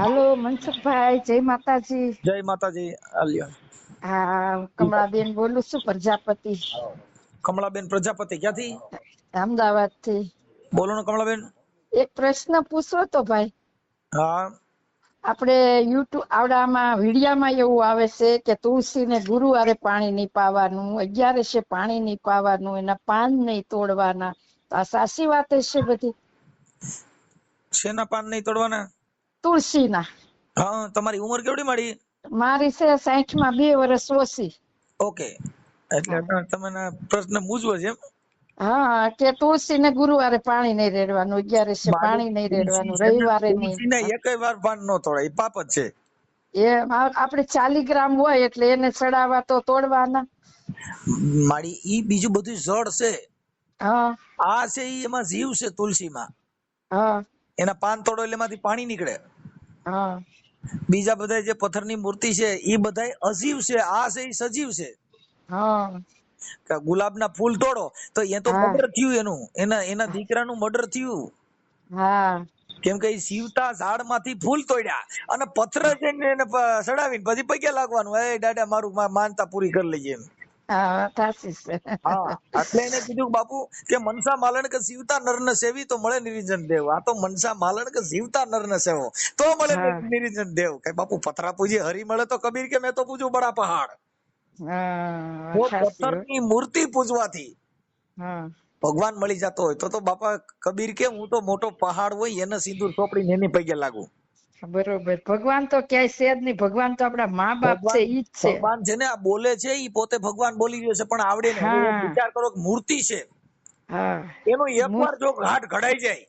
હાલો મનસુખભાઈ, જય માતાજી. જય માતાજી. આલ્યો હા, કમળાબેન બોલું છું, પ્રજાપતિ, કમળાબેન પ્રજાપતિ ક્યાંથી? અમદાવાદ થી. બોલો ને કમળાબેન. એક પ્રશ્ન પૂછવો તો ભાઈ. હા આપણે યુટ્યુબ આવડામાં વિડિયામાં એવું આવે છે કે તુલસીને ગુરુવારે પાણી નહીં પાવાનું, 11 પાણી નહીં પાવાનું, એના પાન નહીં તોડવાના. તો આ સાચી વાત છે બધી? શેના પાન નહીં તોડવાના? તુલસીના. હા, તમારી ઉંમર કેવડી માડી? મારી છે 60 માં 2 વર્ષ ઓછી. ઓકે, એટલે તમને પ્રશ્ન મૂંઝવો છે એમ? હા, કે તુલસીને ગુરુવારે પાણી નહીં રેડવાનું, 11 પાણી નહીં રેડવાનું, રવિવારે નહીં. તુલસીને એકેય વાર પાન ન તોડે, એ પાપ જ છે. આપણે 40 ગ્રામ હોય એટલે એને ચડાવવા તો તોડવાના. મારી ઈ બીજું બધું જળ છે. હા આ છે ઈ એમાં જીવ છે. તુલસીમાં હા એના પાન તોડો એટલે એમાંથી પાણી નીકળે. હા બીજા બધા જે પથ્થરની મૂર્તિ છે એ બધા અજીવ છે. આ છે ઈ સજીવ છે. હા ગુલાબના ફૂલ તોડો તો એ તો મર્ડર થયું એનું, એના દીકરાનું મર્ડર થયું. હા કેમ કે સીવતા ઝાડ માંથી ફૂલ તોડ્યા અને પથ્થર જઈને એને ચડાવીને પછી પગે લાગવાનું, એ દાદા મારું માનતા પૂરી કરી લઈએ એમ. હા, સાચી છે. હા, એટલે એને કીધું બાપુ કે મનસા માલણ કે જીવતા નર ને સેવી તો મળે નિરીજન દેવ. આ તો મનસા માલણ કે જીવતા નર ને સેવો તો મળે નિરીજન દેવ. કે બાપુ પથરા પૂજી હરી મળે તો કબીર કે મેં તો પૂજું બડા પહાડ. પથ્થરની મૂર્તિ પૂજવાથી ભગવાન મળી જતો હોય તો બાપા કબીર કે હું તો મોટો પહાડ હોય એને સિંદૂર ચોપડીને એની પગે લાગુ. બરોબર. ભગવાન તો ક્યાંય છે જ નહીં. ભગવાન તો આપણા મા બાપ છે, ઈ જ છે. ભગવાન છે ને આ બોલે છે ઈ પોતે ભગવાન બોલી રહ્યો છે પણ આવડે ને. હવે વિચાર કરો કે મૂર્તિ છે, એનો એકવાર જો ઘાટ ઘડાઈ જાય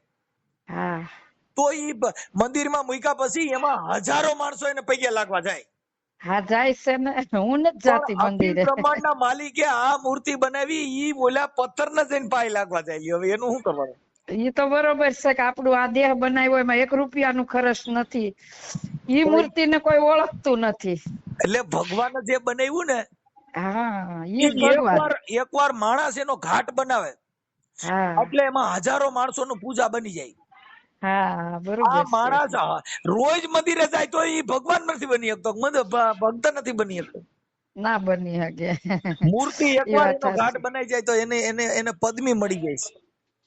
તો ઈ મંદિરમાં મૂક્યા પછી એમાં હજારો માણસો એને પગે લાગવા જાય. હા, જાય છે ને. હું નથી જાતી મંદિરે. બ્રહ્માંડના માલિકે આ મૂર્તિ બનાવી, ઈ બોલ્યા પથ્થરને જઈને પાય લાગવા જાય. હવે એનું શું કરવાનું? એ તો બરોબર છે કે આપણું આ દેહ બનાવ્યો એમાં 1 રૂપિયાનું ખર્ચ નથી. ઈ મૂર્તિને કોઈ ઓળખતું નથી. એટલે ભગવાન જે બનાવ્યું ને, હા, ઈ ભગવાન. એકવાર માણસ એનો ઘાટ બનાવે એટલે એમાં હજારો માણસોનું પૂજા બની જાય. હા, બરોબર. આ માણસ રોજ મંદિરે જાય તો ઈ ભગવાન નથી બની શકતો, ભક્ત નથી બની શકતો. ના બની શકે. મૂર્તિ એકવાર એનો ઘાટ બનાઈ જાય તો એને પદમી મળી જાય છે.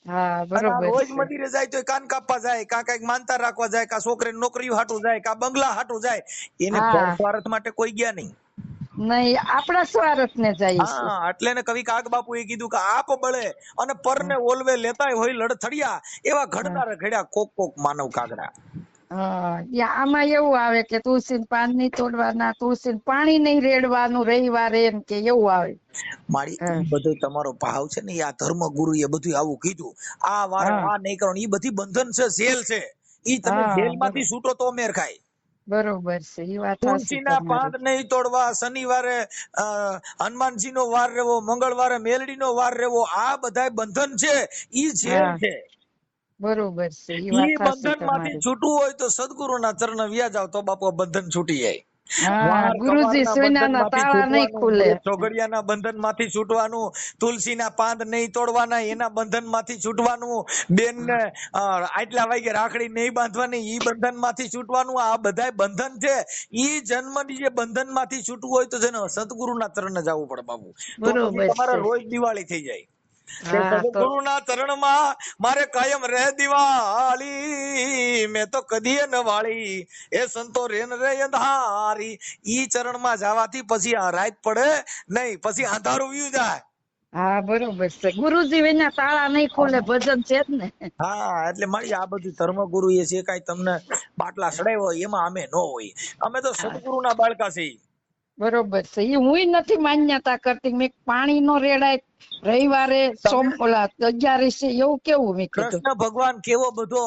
હા, બરોબર. રોજ મંદિરે જાય તો કાન કાપવા જાય, કા કઈક માનતા રાખવા જાય, કા છોકરીને નોકરી હાટું જાય, કા બંગલા હાટું જાય, એને સ્વાર્થ માટે કોઈ ગયા નહીં. નહીં, આપણા સ્વાર્થ ને જાય છે. હા, એટલે એને કવિ કાગ બાપુ એ કીધું કે આપ બળે અને પરને ઓલવે લેતાય હોય લડથડિયા, એવા ઘડનાર ઘડ્યા કોક કોક માનવ કાગડા. આમાં એવું આવે કે તુલસી પાન નહીં તોડવાના, તુલસી પાણી નહીં રેડવાનું રવિવારે, એમ કે એવું આવે. મારી બધું તમારો ભાવ છે ને, આ ધર્મ ગુરુ એ બધું આવું કીધું. આ વાર આ નહીં કરવાનું, એ બધી બંધન છે, જેલ છે. ઈ તમે જેલ માંથી છૂટો તો મેર ખાય. બરોબર છે, એ વાત. તુલસીના પાન નહીં તોડવા, શનિવારે હનુમાનજી નો વાર રહેવો, મંગળવારે મેલડી નો વાર રહેવો, આ બધા બંધન છે, ઈ જેલ છે. બરોબર છે. ઈ બંધન માંથી છૂટવું હોય તો સદગુરુના ચરણ વ્યા જાવ તો બાપુ બંધન છૂટી જાય. ગુરુજી સોનાના તાળા નહીં ખુલે. ચોઘડિયાના બંધન માંથી છૂટવાનું, તુલસીના પાન નહીં તોડવાના એના બંધન માંથી છૂટવાનું, બેન ને આટલા વાગે રાખડી નહીં બાંધવાની ઈ બંધન માંથી છૂટવાનું. આ બધા બંધન છે. ઈ જન્મની જે બંધન માંથી છૂટવું હોય તો છે ને સદગુરુના ચરણે જવું પડે બાપુ. તો તમારા રોજ દિવાળી થઈ જાય. સદગુરુના ચરણમાં મારે કાયમ રહે દિવાળી, મેં તો કદીએ ન વાળી, એ સંતો રેન રે અંધારી. ઈ ચરણમાં જવાથી પછી આ રાત પડે નહીં, પછી અંધારું વ્યુ જાય. હા, બરોબર છે. ગુરુજી વિના તાળા નહીં ખુલે, ભજન છે જ ને. હા, એટલે મારી આ બધું ધર્મગુરુ એ છે કઈ તમને બાટલા ચડાવ્યો હોય એમાં અમે ન હોય. અમે તો સદગુરુના બાળકા છીએ. બરોબર છે. એ હું નથી માન્યતા કરતી. મેં પાણી નો રેડાય રવિવારે, 11 એવું કેવું મેં કીધું. કૃષ્ણ ભગવાન કેવો બધો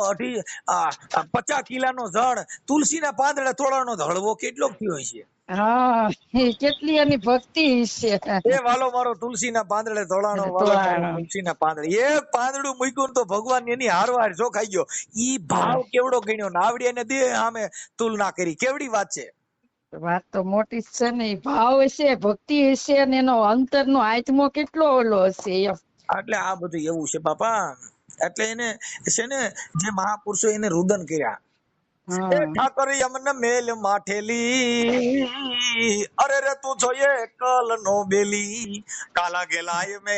50 કિલાનો જળ તુલસીના પાંદડે તોડવાનો હળવો કેટલો થયો છે. હા, કેટલી એની ભક્તિ છે. એ વાલો મારો તુલસીના પાંદડે તોડાનો, તુલસીના પાંદડે એક પાંદડું મૂક્યું તો ભગવાન એની હારવાર જો ખાઈ ગયો. ઈ ભાવ કેવડો ગણ્યો, નાવડી એને દે આમે તુલના કરી, કેવડી વાત છે. વાત તો મોટી છે ને. ભાવ હશે, ભક્તિ હશે, ને એનો અંતરનો આત્મો કેટલો ઓલો હશે. એટલે આ બધું એવું છે બાપા. એટલે એને છે ને જે મહાપુરુષો એને રુદન કર્યા. એ હા ઠાકર યમને મેલ માઠેલી, અરે રે તું જોઈએ કલ નો બેલી, કાલા ગેલાય મે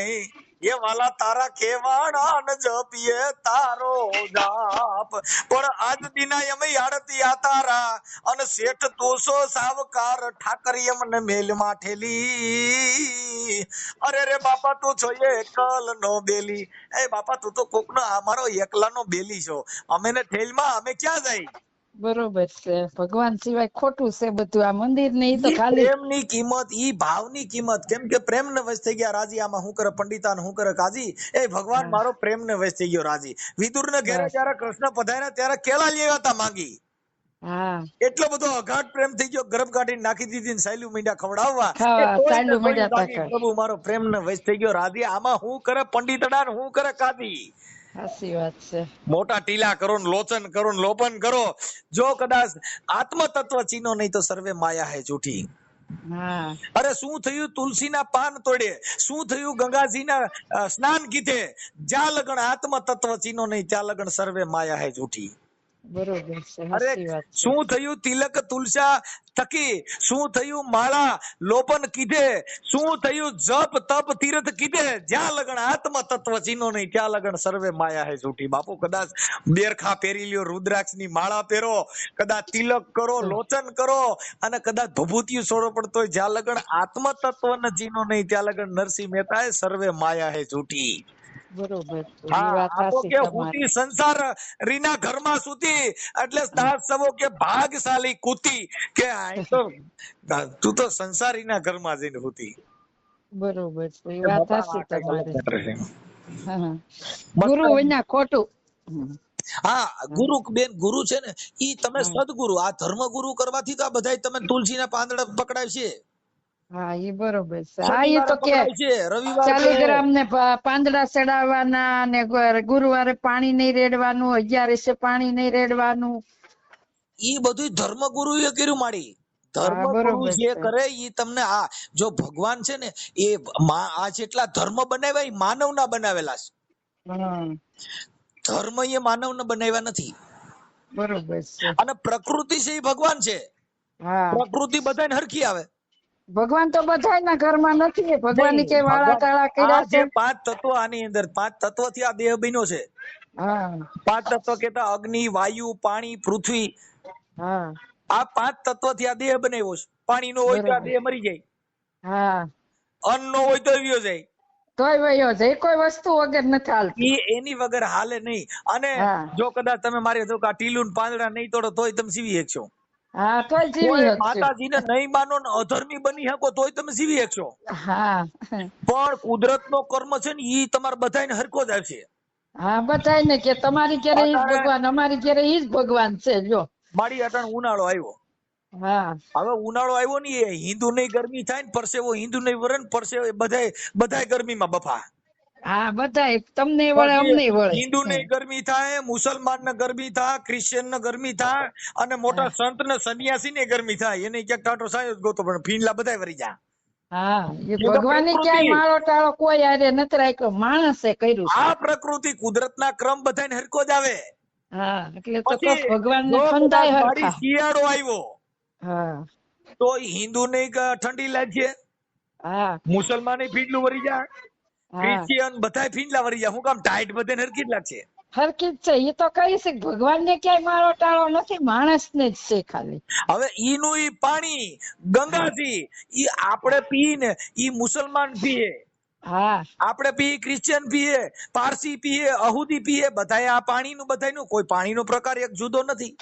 એ વાલા તારા કેવાડા ન જપીએ તારો જાપ, પણ આજ દિના યમે આડતી આ તારા, અને શેઠ તોસો સાવકાર ઠાકર યમને મેલ માઠેલી, અરે રે બાપા તું જોઈએ કલ નો બેલી, એ બાપા તું તો કોકનો અમારો એકલાનો બેલી છો, અમે ને ઠેલમાં અમે ક્યાં જાય? બરોબર છે. ભગવાન સિવાય ખોટું છે બધું. આ મંદિર ને ઈ તો ઈ ખાલી પ્રેમની કિંમત, ઈ ભાવની કિંમત, કેમ કે પ્રેમ ને વશ થઈ ગયા રાજી, આમાં હું કરે પંડિતાન હું કરે કાજી, એ ભગવાન હા, મારો પ્રેમ ને વશ થઈ ગયો રાજી. વિદુર ને ઘેરે બસ જયારે કૃષ્ણ પધાર્યા ત્યારે કેળા લેવા હતા માંગી, હા એટલો બધો અઘાટ પ્રેમ થઈ ગયો, ગરમ કાઢીને નાખી દીધી ને સાયલું મીંડા ખવડાવવા, એ ખાવા તોય ને ચાંદુ તોય મળ્યા બાકી તાકર. પ્રભુ મારો પ્રેમ ને વશ થઈ ગયો રાજી, આમાં હું કરે પંડિતડા ને હું કરે કાજી. સાચી વાત છે. મોટા ટીલા કરો ને લોચન કરો ને લોપન કરો, જો કદાચ આત્મ તત્વ ચીનો નહીં તો સર્વે માયા હે જૂઠી. હા અરે શું થયું તુલસીના પાન તોડે, શું થયું ગંગાજીના સ્નાન કીધે, જ્યાં લગન આત્મ તત્વ ચીનો નહીં ત્યાં લગન સર્વે માયા હે જૂઠી. બરોબર છે. અરે સાચી વાત છે. શું થયું તિલક તુલસા થકી, શું થયું માળા લોપન કીધે, શું થયું જપ તપ તીર્થ કીધે, જ્યાં લગન આત્મ તત્વ ચીનો નહીં ત્યાં લગન સર્વે માયા હે જૂઠી. બાપુ કદાચ બેરખા પહેરી લ્યો, રુદ્રાક્ષની માળા પહેરો, કદાચ તિલક કરો, લોચન કરો, અને કદાચ ભભૂતિયું સોરો પડતો હોય, જ્યાં લગન આત્મ તત્વ ન ચીનો નહીં ત્યાં લગન નરસિંહ મહેતા હે સર્વે માયા હે જૂઠી. બરોબર છે. ઈ હા વાત આ તો સાચી કે તમારી. હુતી સંસાર રીના ઘરમાં સૂતી, એટલે દાસ સવો કે ભાગશાલી કૂતી, કે આય તો તું તો સંસારીના ઘરમાં જઈને હુતી. બરોબર છે. ઈ એ વાત બાપા સાચી આ કઈ અલગ તમારી. મેટર છે. હા. મસ્ત. ગુરુ વિના ખોટું. હમ. હા ગુરુ બેન, ગુરુ છે ને ઈ તમે હા સદગુરુ, આ ધર્મ ગુરુ કરવાથી તો આ બધાય તમે તુલસીના પાંદડા પકડાય છે, હા ઈ બરોબર છે. હા ઈ શનિવારે તો કે પકડાય છે, રવિવાર કે શાલિગ્રામ ને પાંદડા ચડાવવાના ને ગુરુવારે પાણી નહીં રેડવાનું, 11 પાણી નહીં રેડવાનું. ઈ બધું ધર્મ ગુરુ એ કર્યું માડી. ધર્મ હા ગુરુ બરોબર જે છે. કરે ઈ તમને આ જો ભગવાન છે ને એ આ જેટલા ધર્મ બનાવ્યા એ માનવના બનાવેલા છે. હા ધર્મ એ માનવના બનાવ્યા નથી. બરોબર છે. અને પ્રકૃતિ છે એ ભગવાન છે. હા પ્રકૃતિ બધાને હરખી આવે ભગવાન તો બધાયના ઘરમાં નથી. ભગવાન નહીં. કે વાળા ભગવાન તાળા આ કર્યા જે છે. 5 તત્વો, આની અંદર 5 તત્વથી આ દેહ બન્યો છે. હા 5 તત્વ કેતા અગ્નિ, વાયુ, પાણી, પૃથ્વી, હા આ 5 તત્વથી આ દેહ બનાવ્યો છે. પાણી નો હોય તો આ બરોબર. દેહ મરી જાય, હા અન્ન નો હોય તો વ્યો જાય, તોય વયો છે. કોઈ વસ્તુ વગર નથી હાલતું. એની વગર હાલે નહીં. અને હા જો કદાચ તમે મારી જો આ ટીલું પાંદડા નહીં તોડો તોય તમે જીવી શકશો. હા તોય જીવી કોઈ શકશું. માતાજીને નહીં માનો ને અધર્મી બની શકો તોય તમે જીવી શકશો. હા પણ કુદરતનો કર્મ છે ને ઈ તમારે બધાને હરખો જ આવશે. હા બધાય ને કે તમારી ઘેરે ઈ જ અટાણે ભગવાન, અમારી ઘેરે ઈ જ ભગવાન છે. જો મારી અટાણ ઉનાળો આવ્યો. હા હવે ઉનાળો આવ્યો ને એ હિન્દુ નહીં ગરમી થાય ને પરસેવો હિન્દુ નહીં વરે ને પરસેવો બધાય ગરમીમાં બફા. હા બધાય તમને વળે પછી અમને વળે. હિન્દુ ને ગરમી થાય, મુસલમાન ને ગરમી થાય, ક્રિશ્ચિયન ને ગરમી થાય, અને મોટા સંત ને સંન્યાસી ને ગરમી થાય. એને ક્યાંક ટાટો સાયો જ ગોતો પણ ફીંડલા બધાય વરી જા. હા એ એ તો ભગવાન પ્રકૃતિ. ક્યાંય માળો ટાળો કોઈ આરે નથી રાખ્યો, માણસે કર્યું છે. આ પ્રકૃતિ કુદરતના ક્રમ બધાને હરખો જ આવે. હા એટલે તો પછી ભગવાન ને જો કદાચ ફંદાય મારી હરખા. શિયાળો આવ્યો હા તો હિન્દુ ને ઠંડી લાગશે, હા મુસલમાન ફીંડલું વરી જાય, હા ક્રિશ્ચિયન બધાય ફીંડલા વરી જાય. હું કામ ટાઈટ બધાને હરખી જ લાગશે. હરખી જ છે. એ તો કહી છે ભગવાન ને ક્યાંય માળો ટાળો નથી, માણસ ને જ છે ખાલી. હવે ઈનું ઈ પાણી ગંગાજી ઈ આપણે પીને ઈ મુસલમાન પીએ, હા આપણે પીએ, ક્રિશ્ચિયન પીએ, પારસી પીએ, અહુદી પીએ, બધાય આ પાણીનું બધાયનું કોઈ પાણીનો પ્રકાર એક જુદો નથી.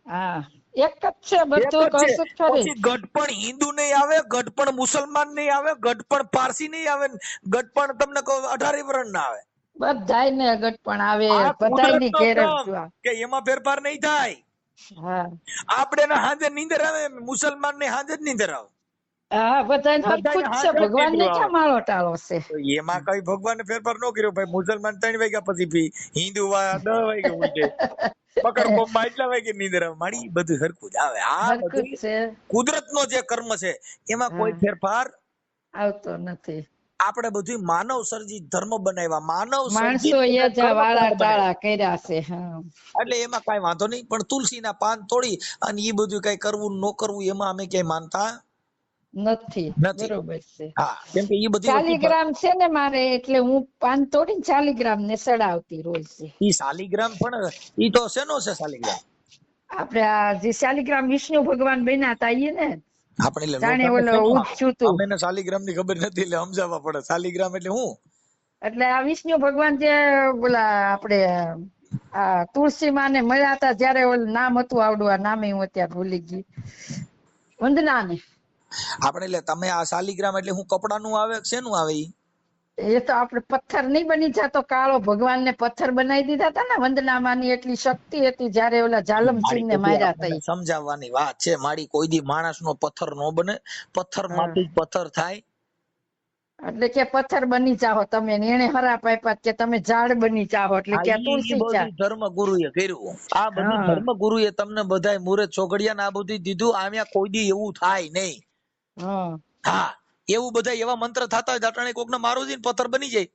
હા એક જ છે એક બધું. જ છે. કશું જ ખરી. પછી ગઢપણ હિન્દુ નહીં આવે, ગઢપણ મુસલમાન નહીં આવે, ગઢપણ પારસી નહીં આવે, ગઢપણ તમને કહું 18 વર્ણ ના આવે. બધાય ને ગટપણ આવે, આ બધાય ની કુદરતનો ઘેરે ક્રમ જો. કે એમાં ફેરફાર નહીં થાય. હા આપણે ને હાજે નીંદર આવે, મુસલમાન ને હાજે જ નીંદર આવે, હા બધાય હરખું બધાને જ છે. હાજે જ ભગવાન ને નીંદરું આવે. ક્યાં માળો ટાળો છે. તો એમાં કઈ ભગવાન ફેરફાર ન કર્યો ભાઈ. મુસલમાન 3 વાગ્યા પછી પી, હિન્દુ 10 વાગે ઉઠે, પકડ બોમ્બમાં એટલા વાગે નીંદર આવે. મારી બધું સરખું જ આવે. આ હરખું બધું જ છે. કુદરતનો જે કર્મ છે એમાં કોઈ હા ફેરફાર આવતો નથી. આપણે બધું માનવ સર્જિત ધર્મ બનાવ્યા, માનવ સર્જિત માણસો એ બધા જ વાળા કર્મકાંડ બનાવ્યા. ટાળા કર્યા છે. હા, એટલે એમાં કઈ વાંધો નહીં, પણ તુલસીના પાન તોડી અને એ બધું કઈ કરવું ન કરવું એમાં અમે ક્યાંય માનતા નથી. નથી. બરોબર છે. હા, કેમ કે એ બધી વસ્તુ શાલિગ્રામ છે ને મારે, એટલે હું પાન તોડીને શાલિગ્રામ ને સડાવતી રોજ છે. ઈ શાલિગ્રામ પણ ઈ તો શેનો છે શાલિગ્રામ? આપડે આ જે શાલિગ્રામ વિષ્ણુ ભગવાન બન્યા હતા એ ને, આપણે એટલે જાણે લોકોને ઓલો શેનો? ઉઠ્યું તું. અમે ને શાલિગ્રામ ની ખબર નથી એટલે સમજાવવા પડે. શાલિગ્રામ એટલે હું? એટલે આ વિષ્ણુ ભગવાન જે બોલા આપડે આ તુલસી માં ને મળ્યા હતા, જયારે ઓલું નામ હતું આવડું, આ નામે હું અત્યારે ભૂલી ગઈ, વંદના ને. આપણે એટલે તમે આ શાલિગ્રામ એટલે હું કપડાનું આવે કે શેનું આવે ઈ? એ તો આપડે પથ્થર નહીં બની જતો કાળો, ભગવાન ને પથ્થર બનાવી દીધા હતા ને, વંદનામાંની એટલી શક્તિ હતી જયારે ઓલા જાલમસિંહ ને માર્યા હતા. આપણને સમજાવવાની વાત છે મારી. કોઈ દી માણસ નો પથ્થર નો બને, પથ્થર માંથી જ પથ્થર થાય. એટલે કે પથ્થર બની જાઓ તમે, ને એને હરાપ આપ્યા કે તમે ઝાડ બની જાઓ, એટલે કે તુલસી બધું ધર્મ ગુરુએ કર્યું. આ બધું ધર્મ ગુરુએ તમને બધાય મુરત ચોઘડિયા ને આ બધું દીધું. આમ્યા કોઈ દી એવું થાય નહીં. હા, એવું બધા એવા મંત્ર થતા હોય અટાણે કોક ને મારું ને પથ્થર બની જાય.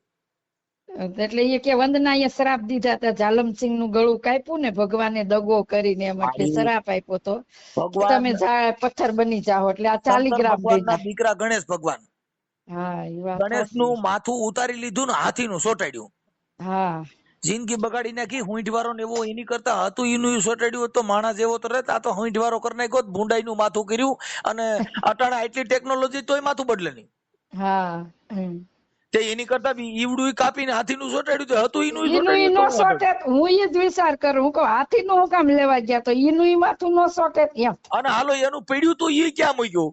એટલે એ કે વંદના એ શ્રાપ દીધા હતા, જાલમસિંહ નું ગળું કાપ્યું ને ભગવાને દગો કરીને, એમ એટલે શ્રાપ આપ્યો તો તમે પથ્થર બની જાઓ. એટલે આ શાલિગ્રામ ભગવાનના દીકરા ગણેશ ભગવાન, હા, એ વાત ગણેશ નું માથું ઉતારી લીધું ને હાથી નું સોટાડ્યું. હા, જિંદગી બગાડી નાખી. હુંઠ વાળો ને એવો એની કરતા હતું એનું સોટાડ્યું તો માણસ એવો તો રહેત. આ તો હુંઠ વાળો કરી નાખ્યો, ભૂંડાઈ નું માથું કર્યું. અને અટાણા એટલી ટેકનોલોજી તોય માથું બદલે નહીં. હા, તે એની કરતા ઈવડું કાપીને હાથી નું સોટાડ્યું તો હતું હું એ જ વિચાર કરું, હું કહું હાથી નું કામ લેવા ગયા તો ઈનું માથું નો સોટે એમ. અને હાલો એનું પડ્યું તો એ ક્યાં મૂક્યું?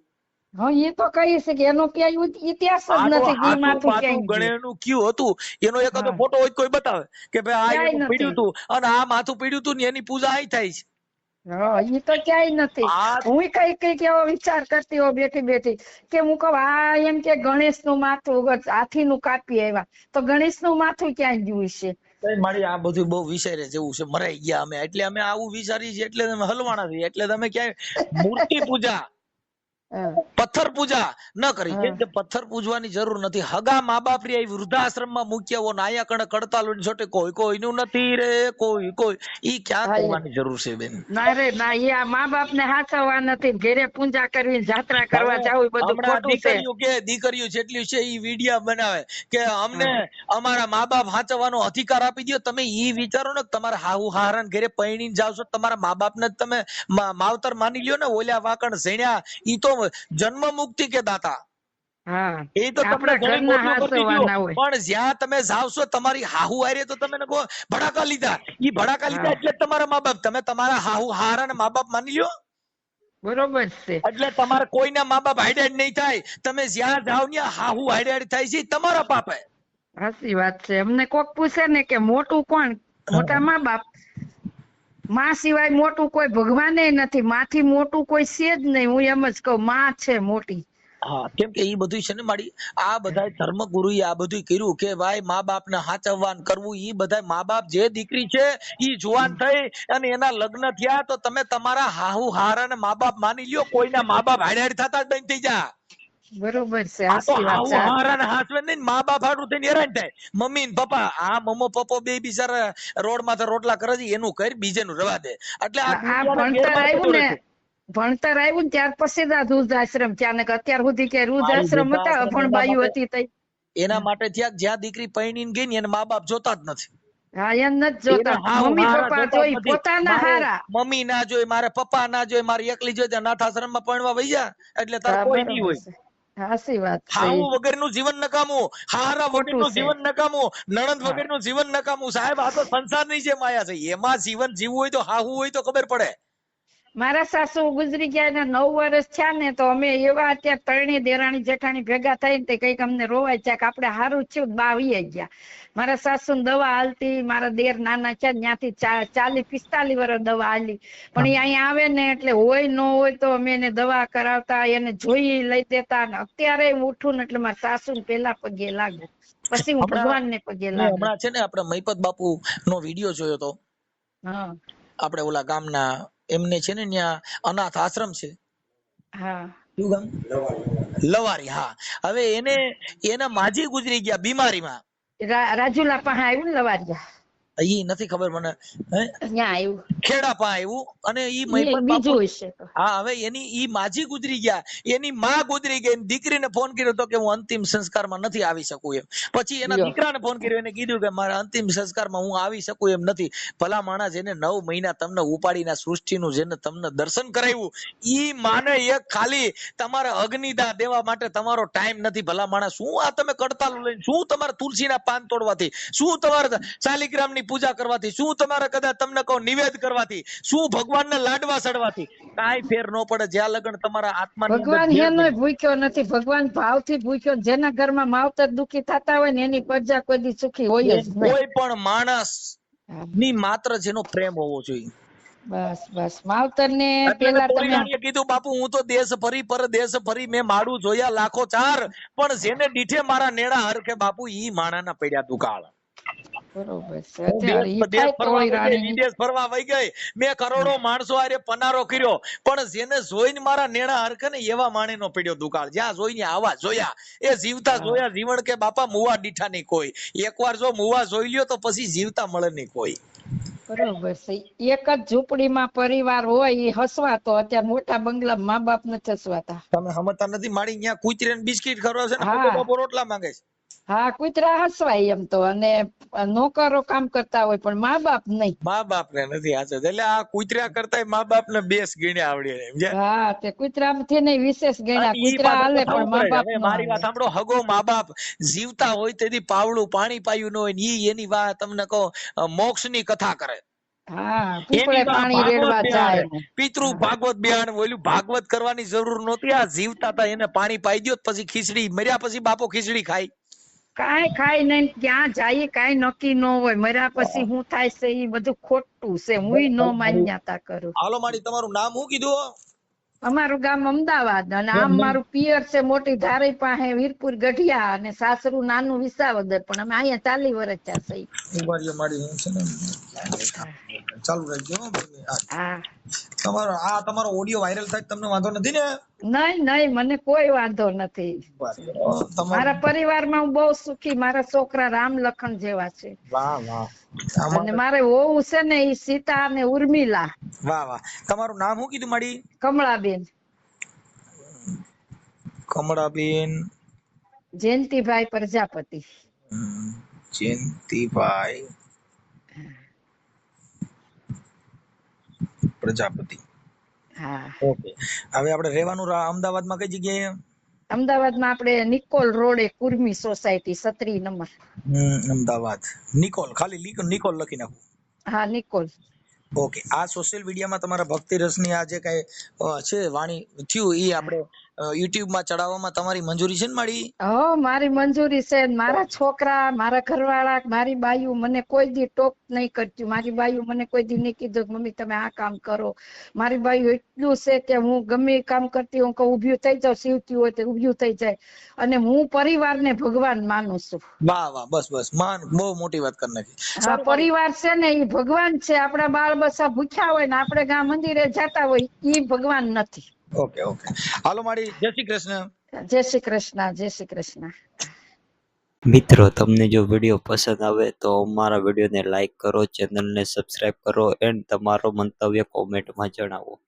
હા, એ તો કહી છે કે એનો ક્યાંય ઇતિહાસ જ નથી. માથું ગણેશનું ક્યું હતું એનો એકાદો ફોટો હોય કોઈ બતાવે કે ભાઈ આ એનું પડ્યું હતું અને આ માથું પડ્યું હતું ને એની પૂજા અહીં થાય છે. એ તો ક્યાંય નથી. હું કઈક એવો વિચાર કરતી હોઉં બેઠી બેઠી કે હું કહું આ એમ કે ગણેશ નું માથું હાથી નું કાપી આવ્યા, તો ગણેશ નું માથું ક્યાં ગયું છે? મારી આ બધું બહુ વિચારે જેવું છે. મરાઈ ગયા અમે એટલે અમે આવું વિચારી છીએ એટલે તમે હલવાણા છીએ. એટલે તમે ક્યાંય મૂર્તિ પૂજા, પથ્થર પૂજા ન કરી. કેમ કે પથ્થર પૂજવાની જરૂર નથી. હગા મા બાપ રે વૃદ્ધાશ્રમ માં મૂક્યા હો, નાયા કણે કડતાલો છોટે કોઈ કોઈનું નથી રે, કોઈ ઈ ક્યાં કરવાની જરૂર છે બેન? ના રે ના, એ આ મા બાપ ને હાચવવા નથી, ઘરે પૂજા કરવી, જાત્રા કરવા જાવું, બધું ખોટું છે. દીકરીઓ જેટલી છે ઈ વિડિયા બનાવે કે અમને અમારા મા બાપ હાચવવાનો અધિકાર આપી દો. તમે ઈ વિચારો ને તમારા હાહુ હારણ ઘરે પૈણીને જાવ છો, તમારા મા બાપ ને તમે માવતર માની લ્યો ને. ઓલ્યા વાકણ ઝેણ્યા ઈ તો જન્મ મુક્તિ કે દાતા, એ તો તમને પણ જ્યાં તમે જાવ છો તમારી હાહુ હારે તો તમે ભડાકા લીધા. ઈ ભડાકા લીધા એટલે તમારા મા બાપ, તમે તમારા હાહુ હારા મા બાપ માની લ્યો. બરોબર છે. એટલે તમારે કોઈના મા બાપ હાઈડાઈડ નહીં થાય. તમે જ્યાં જાવ ત્યાં હાહુ હાઈડાઈડ થાય છે તમારા પાપે. સાચી વાત છે. અમને કોક પૂછે ને કે મોટું કોણ? મોટા મા બાપ. માં સિવાય મોટું કોઈ ભગવાને નથી, માથી મોટું કોઈ છે જ નહીં. હું એમ જ કહું, માં છે મોટી. હા, કેમ કે ઈ બધું છે ને મારી આ બધા ધર્મ ગુરુએ આ બધું કર્યું કે ભાઈ મા બાપ ને હાચવવાન કરવું. ઈ બધા મા બાપ, જે દીકરી છે ઈ જુવાન થઈ અને એના લગ્ન થયા તો તમે તમારા હાહુ હારા ને મા બાપ માની લ્યો. કોઈના મા બાપ હાડ થતા જ બંધ થઈ જા. બરોબર છે. સાચી વાત છે. હારા ને હાચવે નહીં, મા બાપ હાડું થઈને હેરાન થાય. મમ્મી ને પપ્પા, આ મમ્મો પપ્પો બે બિચારા રોડ માં રોટલા કરે છે, એનું કરી બીજેનું રવા દે. એટલે આ ભણતર આવ્યું ને, ભણતર આવ્યું ને ત્યાર પછી વૃદ્ધાશ્રમ ત્યાં, અત્યાર સુધી કે વૃદ્ધાશ્રમ હતા, અભણ બાયુ હતી એના માટે ત્યાં જ્યાં દીકરી પૈણીને ગઈ ને એના મા બાપ જોતા જ નથી. હા, એમ નથી જોતા. મમ્મી પપ્પા જોઈ પોતાના હારા, મમ્મી ના જોઈ, મારે પપ્પા ના જોઈ, મારે એકલી જોઈ, ત્યાં નાથાશ્રમ માં પૈણવા વઈ જા એટલે તાર કોઈ નહીં હોય. સાચી વાત છે. હાવું વગરનું જીવન નકામું, હારા વગરનું જીવન નકામું, નણંદ વગરનું જીવન નકામું. સાહેબ, આ તો સંસારની જે માયા છે, એમાં જીવન જીવવું હોય તો હાવું હોય તો ખબર પડે. મારા સાસુ ગુજરી ગયા ને 9 વર્ષ થયા ને, તો અમે એવા અત્યારે ત્રણેય દેરાણી જેઠાણી ભેગા થઈને તે કઈક અમને રોવાય છે કે આપણે સારું થયું, બા વી ગયા. મારા સાસુ ને દવા હાલતી, મારા દેર નાના છે ત્યાંથી 40-45 વર્ષ દવા હાલી. પણ એ અહીંયા આવે ને એટલે હોય ન હોય તો અમે એને દવા કરાવતા, એને જોઈ લઈ દેતા. ને અત્યારે ઉઠું ને એટલે મારા સાસુ ને પેલા પગે લાગુ, પછી હું ભગવાન ને પગે લાગુ. હમણાં છે ને આપણે મહિપત બાપુ નો વિડીયો જોયો તો, આપણે ઓલા ગામના, એમને છે ને ત્યાં અનાથ આશ્રમ છે. હા, શું ગામ? લવારી. હા, હવે એના માજી ગુજરી ગયા બીમારીમાં. રાજુલા પાસે આવ્યું ને લવારિયા, ઈ નથી ખબર મને. હે, ત્યાં આવ્યું, ખેડા પા આવ્યું. અને ઈ એ મહિપત બાપુ. બીજું હશે તો. હા, હવે ઈ માજી ગુજરી ગયા, એની માં ગુજરી ગઈ. દીકરીને ફોન કર્યો તો કે હું અંતિમ સંસ્કારમાં નથી આવી શકું એમ. પછી એના દીકરાને ફોન કર્યો, એને કીધું કે મારા અંતિમ સંસ્કારમાં હું આવી શકું એમ નથી. ભલા માણસ, જેને 9 મહિના તમને ઉપાડીને સૃષ્ટિનું જેને તમને દર્શન કરાવ્યું, ઈ માને એક ખાલી તમારે અગ્નિદાહ દેવા માટે તમારો ટાઈમ નથી. ભલા માણસ, શું આ તમે કડતાલ લઈને, શું તમારે તુલસીના પાન તોડવાથી, શું તમારે શાલિગ્રામની પૂજા કરવાથી, શું તમારે કદાચ તમને કહો નિવેદ કરવાથી, શું ભગવાનને લાડવા ચડવાથી કાંઈ ફેર ન પડે. જ્યાં લગન તમારા આત્માની અંદર ભગવાન એનો ભૂખ્યો નથી, ભગવાન ભાવથી ભૂખ્યો. જેના ઘરમાં માવતર દુખી થતા હોય ને એની પ્રજા કોઈ દી સુખી હોય જ નહીં. કોઈ પણ માણસ ની માત્ર જેનો પ્રેમ હોવો જોઈએ. બસ બસ માવતર ને એટલે પેલા તોરી તમે રાણીએ કીધું, બાપુ હું તો દેશ ફરી પરદેશ ફરી, મેં માડું જોયા લાખો ચાર, પણ જેને દીઠે મારા નેડા હરખે બાપુ, ઈ માણાના પડ્યા દુકાળ. બરોબર છે. અત્યારે ઈ થાય તોય રાણી વિદેશ ફરવા વઈ ગઈ, મેં કરોડો માણસો હારે પનારો કર્યો, પણ જેને જોઈને મારા નેણા હરખે ને એવા માણેનો પડ્યો દુકાળ. જ્યાં જોઈને આવા જોયા, એ જીવતા જોયા જીવણ કે બાપા મુવા દીઠા નહીં કોઈ. એકવાર જો મુવા જોઈ લ્યો તો પછી જીવતા મળે નહીં કોઈ. બરોબર છે. એક જ ઝૂંપડીમાં પરિવાર હોય એ હસવાતો, અત્યારે મોટા બંગલા મા બાપ નથી હસવાતા. તમે સમજતા નથી. મારી ત્યાં કૂતરીને બિસ્કિટ ખવડાવે છે ને, હા. બાપુ રોટલા માંગે છે. હા, કૂતરા હસવાય એમ તો, અને નોકરો કામ કરતા હોય, પણ મા બાપ નહીં. મા બાપ ને નથી હાચો. એટલે આ કૂતરા કરતા મા બાપ ને બેસ ગીણે આવડે એમ. હા, તે કૂતરામાંથી નહીં વિશેષ ગણ્યા. કૂતરા હાલે પણ મા બાપ નો મારી વાત સાંભળો, હગો મા બાપ જીવતા હોય તેથી પાવળું પાણી પાયું ન હોય ને ઈ એની વાત તમને કહો મોક્ષ ની કથા કરે. હા, પીપળે પાણી રેડવા જાય ને. પિતૃ ભાગવત બિહાન, ઓલું ભાગવત કરવાની જરૂર નહોતી. આ જીવતા હતા એને પાણી પાઈ દ્યો, પછી ખીચડી, મર્યા પછી બાપો ખીચડી ખાય. કાંઈ ખાય નહીં, ક્યાં જાય કાંઈ નક્કી ન હોય. મર્યા પછી શું થાય છે એ બધું ખોટું છે. હું ન માન્યતા કરું. હાલો મારી, તમારું નામ શું કીધું? અમારું ગામ અમદાવાદ, અને આમ મારું પિયર છે મોટી ધારી પાસે વીરપુર ગઢિયા, અને સાસરું નાનું વિસાવદર, પણ અમે અહીંયા 40 વર્ષ થયા છે. ઉભારીઓ મારી છે ને, ચાલુ રાખજો. હા, તમારો ઓડિયો વાયરલ થાય તમને વાંધો નથી ને? નહીં નહીં, મને કોઈ વાંધો નથી. મારા પરિવારમાં હું બહુ સુખી. મારા છોકરા રામ લખન જેવા છે. વાહ વાહ. અને મારે વહુ છે ને ઈ સીતા અને ઉર્મિલા. વાહ વાહ. તમારું નામ શું કીધું મારી? કમળાબેન. કમળાબેન જયંતિભાઈ પ્રજાપતિ. જયંતિભાઈ પ્રજાપતિ. હા. ઓકે. હવે આપણે રહેવાનું અમદાવાદમાં કઈ જગ્યાએ? અમદાવાદમાં આપણે નિકોલ રોડે, કુર્મી સોસાયટી, 37 નંબર. અમદાવાદ નિકોલ, ખાલી નિકોલ લખી નાખું. હા, નિકોલ. ઓકે. આ સોશિયલ મીડિયામાં તમારા ભક્તિ રસની આ જે કઈ છે વાણી થયું, એ આપણે યુટ્યુબ માં ચડાવવામાં તમારી મંજૂરી છે ને મારી? હો, મારી મંજૂરી છે. મારા છોકરા, મારા ઘરવાળા, મારી બાયુ મને કોઈ દી ટોક નહીં કરતી. મારી બાયુ મને કોઈ દી નહીં કીધું કે મમ્મી તમે આ કામ કરો. મારી બાયુ એટલું છે કે હું ગમે કામ કરતી હું કહું ઊભી થઈ જાવ, સીવતી હોય તો ઊભી થઈ જાય. અને હું પરિવારને ભગવાન માનું છું. વાહ વાહ. બસ બસ, માન બહુ મોટી વાત કરી નાખી. હા, પરિવાર છે ને એ ભગવાન છે. આપણા બાળ બચ્ચા ભૂખ્યા હોય ને આપણે ગામ મંદિરે જતા હોય, ઈ ભગવાન નથી. Okay okay. હાલો મારી, જય શ્રી કૃષ્ણ. જય શ્રી કૃષ્ણ. જય શ્રી કૃષ્ણ. મિત્રો, તમને જો વિડીયો પસંદ આવે તો અમારા વિડીયોને લાઈક કરો, ચેનલને સબસ્ક્રાઇબ કરો એન્ડ તમારો મંતવ્ય કોમેન્ટમાં જણાવો.